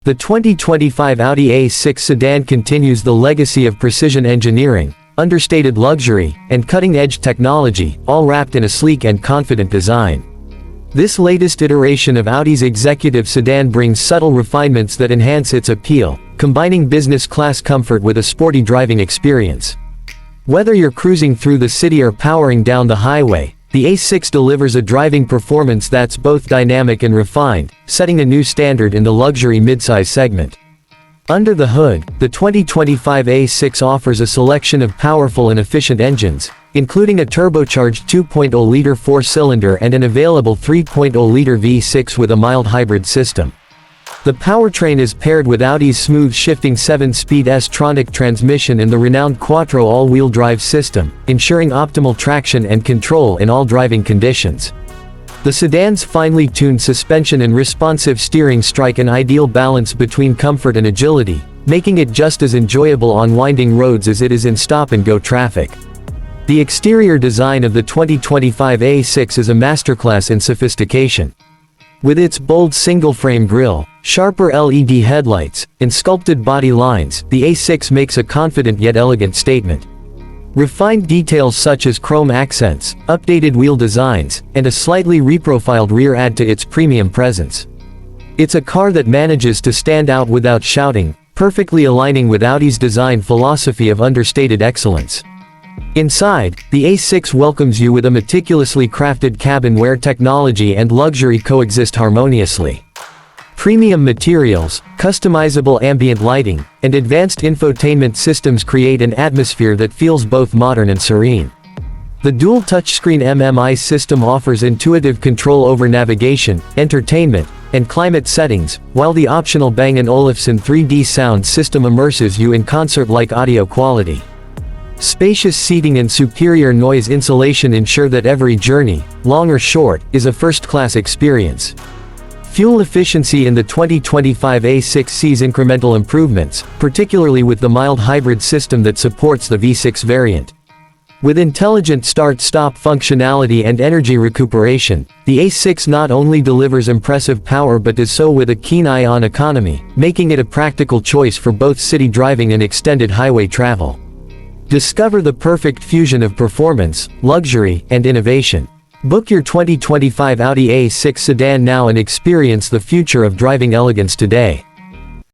The 2025 Audi A6 sedan continues the legacy of precision engineering, understated luxury, and cutting-edge technology, all wrapped in a sleek and confident design. This latest iteration of Audi's executive sedan brings subtle refinements that enhance its appeal, combining business-class comfort with a sporty driving experience. Whether you're cruising through the city or powering down the highway, the A6 delivers a driving performance that's both dynamic and refined, setting a new standard in the luxury midsize segment. Under the hood, the 2025 A6 offers a selection of powerful and efficient engines, including a turbocharged 2.0-liter four-cylinder and an available 3.0-liter V6 with a mild hybrid system. The powertrain is paired with Audi's smooth shifting 7-speed S-tronic transmission and the renowned quattro all-wheel drive system, ensuring optimal traction and control in all driving conditions. The sedan's finely tuned suspension and responsive steering strike an ideal balance between comfort and agility, making it just as enjoyable on winding roads as it is in stop-and-go traffic. The exterior design of the 2025 A6 is a masterclass in sophistication. With its bold single-frame grille, sharper LED headlights, and sculpted body lines, the A6 makes a confident yet elegant statement. Refined details such as chrome accents, updated wheel designs, and a slightly reprofiled rear add to its premium presence. It's a car that manages to stand out without shouting, perfectly aligning with Audi's design philosophy of understated excellence. Inside, the A6 welcomes you with a meticulously crafted cabin where technology and luxury coexist harmoniously. Premium materials, customizable ambient lighting, and advanced infotainment systems create an atmosphere that feels both modern and serene. The dual touchscreen MMI system offers intuitive control over navigation, entertainment, and climate settings, while the optional Bang & Olufsen 3D sound system immerses you in concert-like audio quality. Spacious seating and superior noise insulation ensure that every journey, long or short, is a first-class experience. Fuel efficiency in the 2025 A6 sees incremental improvements, particularly with the mild hybrid system that supports the V6 variant. With intelligent start-stop functionality and energy recuperation, the A6 not only delivers impressive power but does so with a keen eye on economy, making it a practical choice for both city driving and extended highway travel. Discover the perfect fusion of performance, luxury, and innovation. Book your 2025 Audi A6 sedan now and experience the future of driving elegance today.